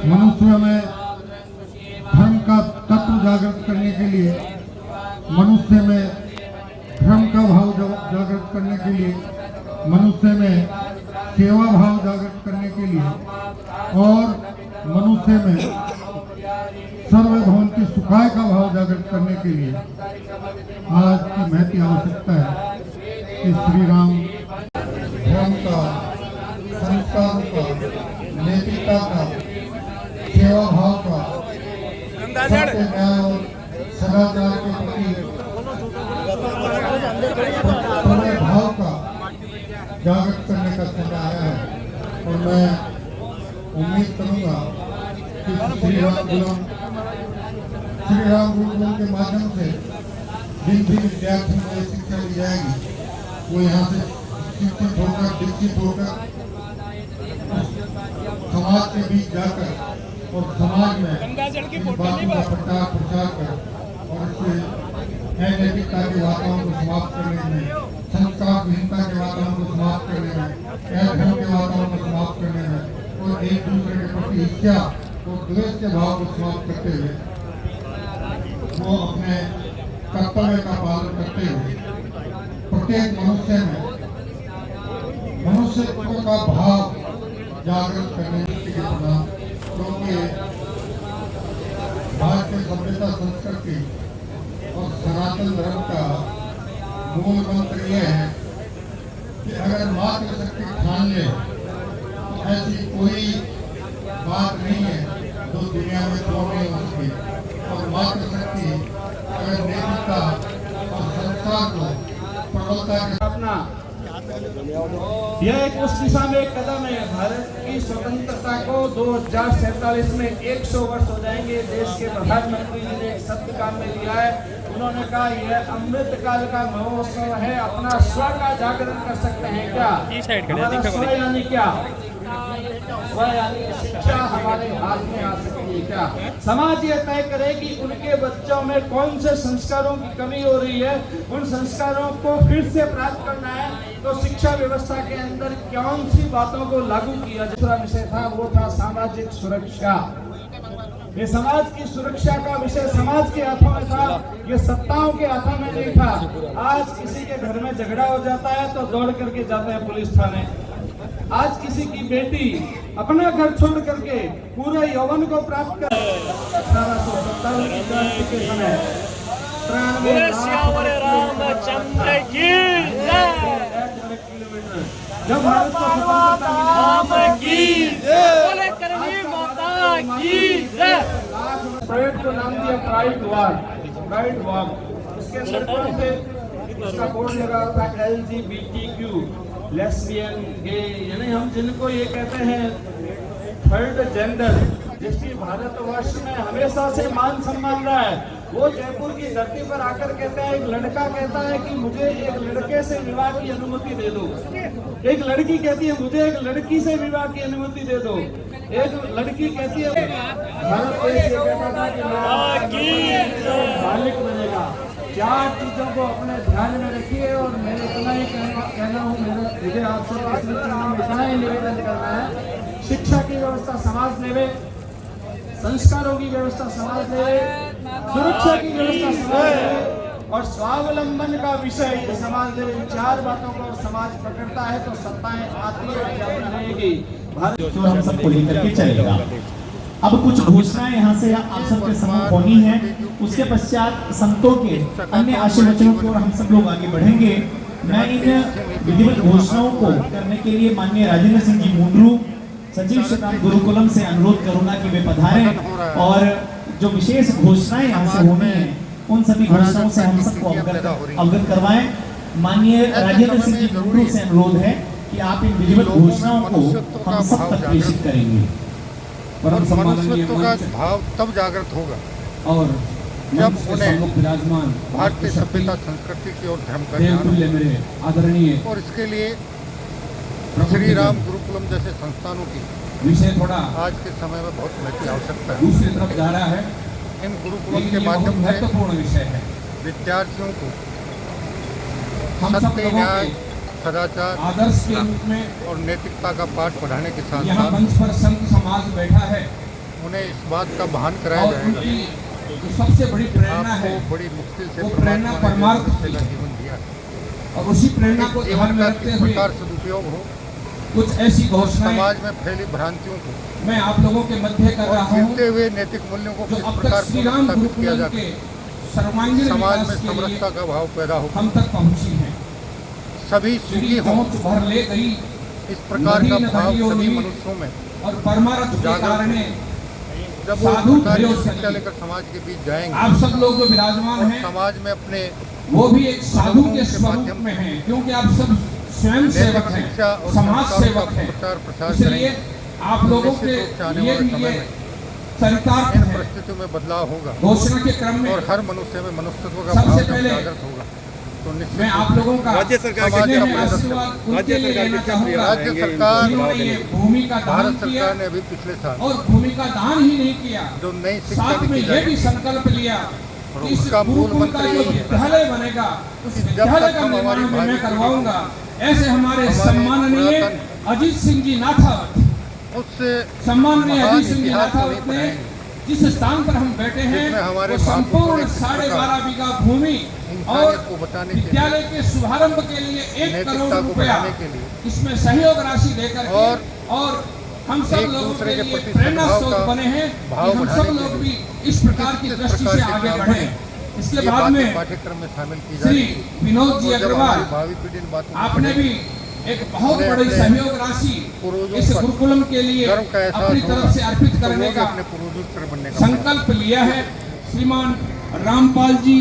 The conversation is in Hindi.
मनुष्य में धर्म का तत्व जागृत करने के लिए, मनुष्य में धर्म का भाव जागृत करने के लिए, मनुष्य में सेवा भाव जागृत करने के लिए और मनुष्य में सर्वभौंति सुखाय का भाव जागृत करने के लिए आज की महती आवश्यकता है कि श्री राम धर्म का, संस्कार का, नैतिकता का, सेवा भाव का, सत्य न्याय और सदाचार के प्रति भाव का जागृत करने का समय आया है। और मैं उम्मीद करूंगा कि श्री राम गुरुकुलम के माध्यम से जिन भी विद्यार्थियों को शिक्षा दी जाएगी वो यहाँ से शिक्षित होकर, विकसित होकर समाज के बीच जाकर और समाज में इन बातों का प्रचार प्रसार कर और इससे नैतिकता के वातावरण को समाप्त करने में, संस्कार विहीनता के वातावरण को समाप्त करने में, धर्म के वातावरण को समाप्त करने में और एक दूसरे के प्रति ईर्ष्या और द्वेष के भाव को समाप्त करते हुए वो अपने कर्तव्य का पालन करते हुए प्रत्येक मनुष्य में मनुष्यत्व का भाव जागृत करने के प्रधान, क्योंकि भारतीय सभ्यता संस्कृति और सनातन धर्म का मूल मंत्र यह है कि अगर मातृशक्ति ठान ले तो ऐसी कोई बात नहीं है जो दुनिया में तोड़ने हो सके। और मातृशक्ति अगर नैतिकता और संस्कार को प्रबलता के अपना यह एक उस दिशा में एक कदम है। भारत की स्वतंत्रता को 2047 में 100 वर्ष हो जाएंगे। देश के प्रधानमंत्री जी ने एक शब्द काम में लिया है, उन्होंने कहा यह अमृत काल का महोत्सव है, अपना स्व का जागरण कर सकते हैं क्या? हमारा स्व यानी क्या? स्व यानी शिक्षा हमारे हाथ में आ सकती है क्या? समाज ये तय करे कि उनके बच्चों में कौन से संस्कारों की कमी हो रही है, उन संस्कारों को फिर से प्राप्त करना है तो शिक्षा व्यवस्था के अंदर कौन सी बातों को लागू किया। दूसरा विषय था वो था सामाजिक सुरक्षा। ये समाज की सुरक्षा का विषय समाज के हाथों में था, ये सत्ताओं के हाथों में नहीं था। आज किसी के घर में झगड़ा हो जाता है तो दौड़ करके जाते हैं पुलिस थाने। आज किसी की बेटी अपना घर छोड़ करके पूरे यौवन को प्राप्त कर 1857 की क्रांति के समय जब भारत को प्रोजेक्ट को नाम दिया प्राइड वॉक। इसके अंदर इसका बोर्ड लगा था LGBTQ, लेस्बियन, गे, यानी हम जिनको ये कहते हैं थर्ड जेंडर, जिसकी भारतवर्ष में हमेशा से मान सम्मान रहा है। वो जयपुर की धरती पर आकर कहता है, एक लड़का कहता है कि मुझे एक लड़के से विवाह की अनुमति दे दो, एक लड़की कहती है मुझे एक लड़की से विवाह की अनुमति दे दो, एक लड़की कहती है भारत देश ये कहता था कि मालिक बनेगा। चार चीजों को अपने ध्यान में रखिए और मैं इतना ही कहना हूँ, मुझे आपसे इतना ही निवेदन करना है, शिक्षा की व्यवस्था समाज लेवे, संस्कारों की व्यवस्था समाज लेवे, सुरक्षा की व्यवस्था समाज लेवे और स्वावलंबन का विषय समाज लेवे। इन चार बातों को समाज पकड़ता है तो सत्ताएं आती और जाती रहेगी। भारत तो हम सबको लेकर के चलेगा। अब कुछ घोषणाएं यहाँ से आप सबके सम्मुख होनी है, उसके पश्चात संतों के अन्य आशीर्वचनों की ओर हम सब लोग आगे बढ़ेंगे। मैं इन विधिवत घोषणाओं को करने के लिए माननीय राजेंद्र सिंह जी मुंडरू, सचिव श्री राम गुरुकुलम से अनुरोध करूंगा कि वे पधारें और जो विशेष घोषणाएं यहाँ से होनी है उन सभी घोषणाओं से हम सबको अवगत करवाएं। माननीय राजेंद्र सिंह जी मुंडरू से अनुरोध है कि आप इन विधिवत घोषणाओं को हम सब तक प्रेषित करेंगे। मनुष्यत्व का भाव तब जागृत होगा और जब उन्हें विराजमान भारतीय सभ्यता संस्कृति की ओर धर्म का ज्ञान मेरे आदरणीय, और इसके लिए श्री राम गुरुकुलम जैसे संस्थानों की विषय थोड़ा आज के समय में बहुत महत्व आवश्यकता है। दूसरी तरफ जा रहा है। इन गुरुकुलम के माध्यम से महत्वपूर्ण विषय है। विद्यार्थियों को हम सब सत्य, लोगों न्याय, सदाचार आदर्श के रूप में और नैतिकता का पाठ पढ़ाने के साथ यहाँ साथ मंच पर संत समाज बैठा है उन्हें इस बात का भान कराया और जाएगा उनकी जो सबसे बड़ी प्रेरणा है आपको बड़ी मुश्किल से वो प्रेरणा परमात्मा ने परमार्थ जिस की का जीवन दिया और उसी प्रेरणा को ध्यान जीवन में का रखते किस हुए प्रकार सदुपयोग हो, कुछ ऐसी घोषणाएं समाज में फैली भ्रांतियों को मैं आप लोगों के मध्य कर और रहा हूँ गिरते हुए नैतिक मूल्यों को जो किस अब तक प्रकार श्री राम स्थापित किया गुरुकुलम जाता के है, सर्वांगीण समाज में विकास के लिए समरसता का भाव पैदा हो, हम तक पहुँची है। सभी श्री सुखी हों, पहुँच भर ले गई इस प्रकार का नदी भाव नदियों सभी में मनुष्यों में और परमारथ के जागृत कारण जब वो साधु इस प्रकार की भयो शिक्षा सखी। लेकर समाज के बीच जाएंगे आप सब लोग जो विराजमान और हैं समाज में अपने वो भी एक साधु के के स्वरूप माध्यम में हैं, क्योंकि आप सब स्वयं सेवक नैतिक हैं, शिक्षा और समाज संस्कारों सेवक का हैं। प्रचार प्रसार इसलिए करेंगे आप तो लोगों निश्चित के रूप से आने लिए वाले भी समय ये में चरितार्थ इन है। परिस्थितियों में बदलाव होगा घोषणा के क्रम में और हर मनुष्य में मनुष्यत्व का सबसे भाव जब पहले जागृत होगा तो निश्चित मैं रूप आप लोगों का राज्य सरकार के स्नेह क्या आशीर्वाद उनके राज्य लिए सरकार लेना के क्या चाहूंगा प्रयास राज्य रहेंगे इन सरकार जिन्होंने ये भूमि का दान भारत किया सरकार ने अभी पिछले साल और भूमि का दान ही नहीं किया, जो नई शिक्षा साथ में नीति ये भी जाएगी संकल्प लिया और कि इस उसका मूल गुरुकुल मंत्र का जो यही है विद्यालय बनेगा उस कि जब विद्यालय तक का हम निर्माण हमारी भी मैं भावी करवाऊंगा। ऐसे हमारे हमारे सम्माननीय पुरातन अजीत सिंह जी नाथावत, उससे सम्माननीय महान अजीत सिंह जी इतिहास को नाथावत नहीं ने पढ़ाएंगे जिस स्थान पर हम बैठे हैं जिसमें हमारे वो संपूर्ण महापुरुषों ने किस 12.5 बीघा भूमि और इंसानियत को बचाने के लिए विद्यालय के शुभारंभ के लिए 1 नैतिकता करोड़ को रुपया बढ़ाने के लिए इसमें सहयोग राशि देकर के और हम सब एक लोगों दूसरे के के लिए प्रति प्रेरणा सद्भाव स्रोत का बने हैं भाव कि हम बढ़ाने सब के लोग लिए भी इस प्रकार की किस दृष्टि प्रकार से के आगे काम बढ़े। हैं, इसके ये बाद बातें में पाठ्यक्रम में शामिल की श्री जाएगी विनोद जी और जब अग्रवाल हमारी भावी पीढ़ी इन बातों को आपने भी एक बहुत उन्हें बड़ी अपने सहयोग राशि पूर्वजों इस पर गुरुकुलम के लिए गर्व का एहसास अपनी होगा, तरफ से अर्पित तो करने वो भी का अपने पूर्वजों की तरह बनने का संकल्प लिया है। श्रीमान रामपाल जी